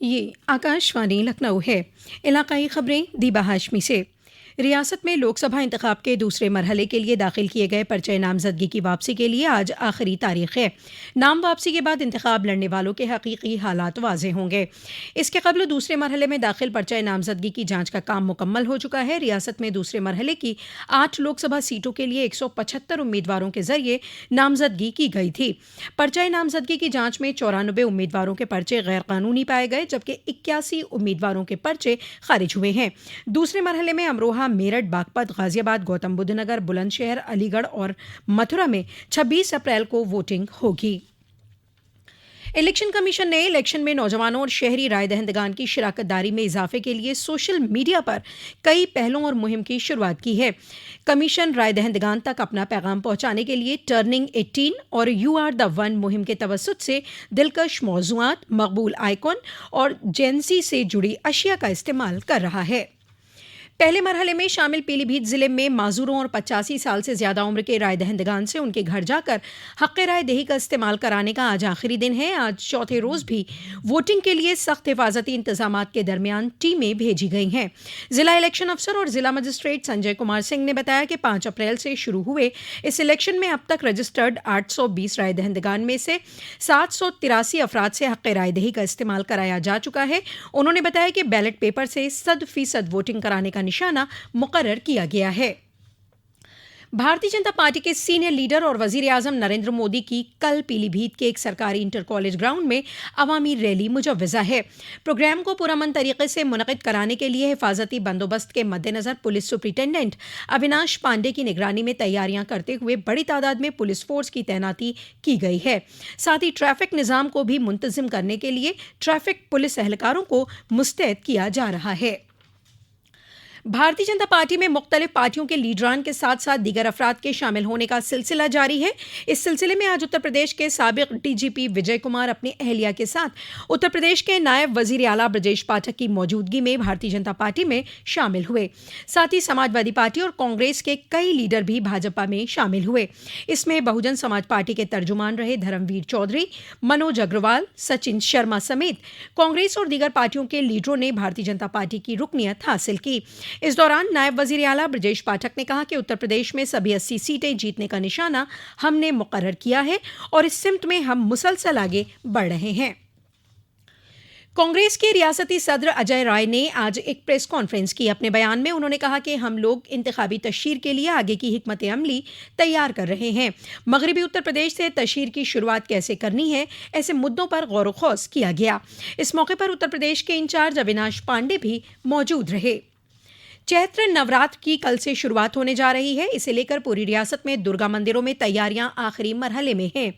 ये आकाशवाणी लखनऊ है। इलाकाई खबरें दीबा हाशमी से। रियासत में लोकसभा इंतखाब के दूसरे मरहले के लिए दाखिल किए गए पर्चे नामजदगी की वापसी के लिए आज आखिरी तारीख है। नाम वापसी के बाद इंतखाब लड़ने वालों के हकीकी हालात वाज़ेह होंगे। इसके कबल दूसरे मरहले में दाखिल पर्चे नामजदगी की जांच का काम मुकम्मल हो चुका है। रियासत में दूसरे मरहले की 8 लोकसभा सीटों के लिए 175 उम्मीदवारों के जरिए नामजदगी की गई थी। पर्चे नामजदगी की जांच में 94 उम्मीदवारों के पर्चे गैर कानूनी पाए गए, जबकि 81 उम्मीदवारों के पर्चे खारिज हुए हैं। दूसरे मरहले में अमरोहा, मेरठ, बागपत, गाजियाबाद, गौतम बुद्ध नगर, बुलंदशहर, अलीगढ़ और मथुरा में 26 अप्रैल को वोटिंग होगी। इलेक्शन कमीशन ने इलेक्शन में नौजवानों और शहरी राय दहिंदगान की शिराकत दारी में इजाफे के लिए सोशल मीडिया पर कई पहलों और मुहिम की शुरुआत की है। कमीशन राय दहिंदगान तक अपना पैगाम पहुंचाने के लिए टर्निंग 18 और यू आर द वन मुहिम के तवस्सुत से दिलकश मौज़ूआत, मकबूल आइकॉन और जेंसी से जुड़ी अशिया का इस्तेमाल कर रहा है। पहले मरहले में शामिल पीलीभीत जिले में माजूरों और 85 साल से ज्यादा उम्र के राय दहिंदगान से उनके घर जाकर हक़ राय दही का इस्तेमाल कराने का आज आखिरी दिन है। आज चौथे रोज भी वोटिंग के लिए सख्त हिफाजती इंतजामात के दरमियान टीमें भेजी गई हैं। जिला इलेक्शन अफसर और जिला मजिस्ट्रेट संजय कुमार सिंह ने बताया कि 5 अप्रैल से शुरू हुए इस इलेक्शन में अब तक रजिस्टर्ड 820 राय दहिंदगान में से 783 अफराद से हक़ राय दही का इस्तेमाल कराया जा चुका है। उन्होंने बताया कि बैलेट पेपर से 100% वोटिंग कराने का निशाना मुकर्रर किया गया है। भारतीय जनता पार्टी के सीनियर लीडर और वजीर आजम नरेंद्र मोदी की कल पीलीभीत के एक सरकारी इंटर कॉलेज ग्राउंड में अवामी रैली मुजव्वज़ा है। प्रोग्राम को पुरअमन तरीके से मुनक़िद कराने के लिए हिफाजती बंदोबस्त के मद्देनज़र पुलिस सुप्रिंटेंडेंट अविनाश पांडे की निगरानी में तैयारियां करते हुए बड़ी तादाद में पुलिस फोर्स की तैनाती की गई है। साथ ही ट्रैफिक निज़ाम को भी मुंतज़िम करने के लिए ट्रैफिक पुलिस एहलकारों को मुस्तैद किया जा रहा है। भारतीय जनता पार्टी में मुख्तलिफ पार्टियों के लीडरान के साथ साथ दीगर अफराद के शामिल होने का सिलसिला जारी है। इस सिलसिले में आज उत्तर प्रदेश के साबिक डीजीपी विजय कुमार अपनी अहलिया के साथ उत्तर प्रदेश के नायब वजीर आला ब्रजेश पाठक की मौजूदगी में भारतीय जनता पार्टी में शामिल हुए। साथ ही समाजवादी पार्टी और कांग्रेस के कई लीडर भी भाजपा में शामिल हुए। इसमें बहुजन समाज पार्टी के तर्जुमान रहे धर्मवीर चौधरी, मनोज अग्रवाल, सचिन शर्मा समेत कांग्रेस और दीगर पार्टियों के लीडरों ने भारतीय जनता पार्टी की रुकनियत हासिल की। इस दौरान नायब वजीर आला ब्रजेश पाठक ने कहा कि उत्तर प्रदेश में सभी 80 सीटें जीतने का निशाना हमने मुकर्रर किया है और इस सिमत में हम मुसलसल आगे बढ़ रहे हैं। कांग्रेस के रियासती सदर अजय राय ने आज एक प्रेस कॉन्फ्रेंस की। अपने बयान में उन्होंने कहा कि हम लोग इंतखाबी तशहीर के लिए आगे की हिकमत अमली तैयार कर रहे हैं। मगरबी उत्तर प्रदेश से तशहीर की शुरुआत कैसे करनी है, ऐसे मुद्दों पर गौर व खौज किया गया। इस मौके पर उत्तर प्रदेश के इंचार्ज अविनाश पांडे भी मौजूद रहे। चैत्र नवरात्र की कल से शुरुआत होने जा रही है। इसे लेकर पूरी रियासत में दुर्गा मंदिरों में तैयारियां आखिरी मरहले में हैं।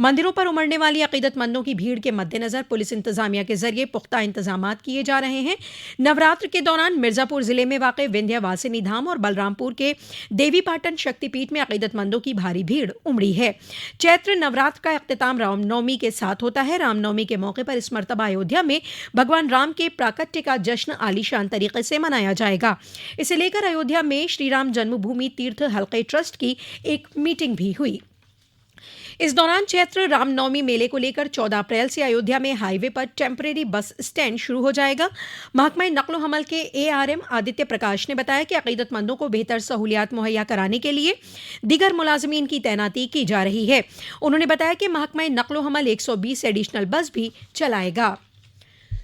मंदिरों पर उमड़ने वाली अकीदतमंदों की भीड़ के मद्देनजर पुलिस इंतजामिया के जरिए पुख्ता इंतजामात किए जा रहे हैं। नवरात्र के दौरान मिर्जापुर जिले में वाक़ विंध्यवासिनी धाम और बलरामपुर के देवीपाटन शक्तिपीठ में अकीदतमंदों की भारी भीड़ उमड़ी है। चैत्र नवरात्र का इख्तिताम रामनवमी के साथ होता है। रामनवमी के मौके पर इस मरतबा अयोध्या में भगवान राम के प्राकट्य का जश्न आलीशान तरीके से मनाया जाएगा। इसे लेकर अयोध्या में श्री राम जन्मभूमि तीर्थ हल्के ट्रस्ट की एक मीटिंग भी हुई। इस दौरान चैत्र रामनवमी मेले को लेकर 14 अप्रैल से अयोध्या में हाईवे पर टेम्परेरी बस स्टैंड शुरू हो जाएगा। महकमा नक्लो हमल के ARM आदित्य प्रकाश ने बताया कि अकीदतमंदों को बेहतर सहूलियात मुहैया कराने के लिए दीगर मुलाजमीन की तैनाती की जा रही है। उन्होंने बताया कि महकमा नक्लो हमल 120 एडिशनल बस भी चलाएगा।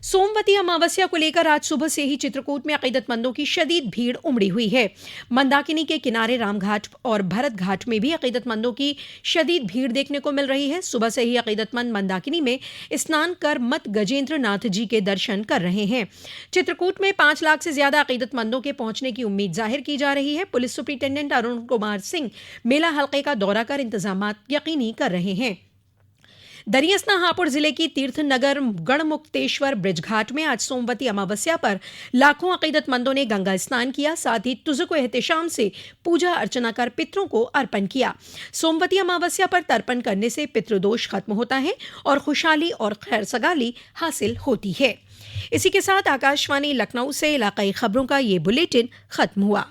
सोमवती अमावस्या को लेकर आज सुबह से ही चित्रकूट में अकीदतमंदों की शदीद भीड़ उमड़ी हुई है। मंदाकिनी के किनारे रामघाट और भरत घाट में भी अकीदतमंदों की शदीद भीड़ देखने को मिल रही है। सुबह से ही अकीदतमंद मंदाकिनी में स्नान कर मत गजेंद्र नाथ जी के दर्शन कर रहे हैं। चित्रकूट में 5 लाख से ज्यादा अकीदतमंदों के पहुंचने की उम्मीद जाहिर की जा रही है। पुलिस सुप्रिंटेंडेंट अरुण कुमार सिंह मेला हल्के का दौरा कर इंतजामात यकीनी कर रहे हैं। दरियासना हापुड़ जिले की तीर्थनगर गढ़मुक्तेश्वर ब्रिज घाट में आज सोमवती अमावस्या पर लाखों अकीदतमंदों ने गंगा स्नान किया। साथ ही तुज़को एहतिशाम से पूजा अर्चना कर पितरों को अर्पण किया। सोमवती अमावस्या पर तर्पण करने से पितृदोष खत्म होता है और खुशहाली और खैर सगाली हासिल होती है। इसी के साथ आकाशवाणी लखनऊ से इलाकाई खबरों का ये बुलेटिन खत्म हुआ।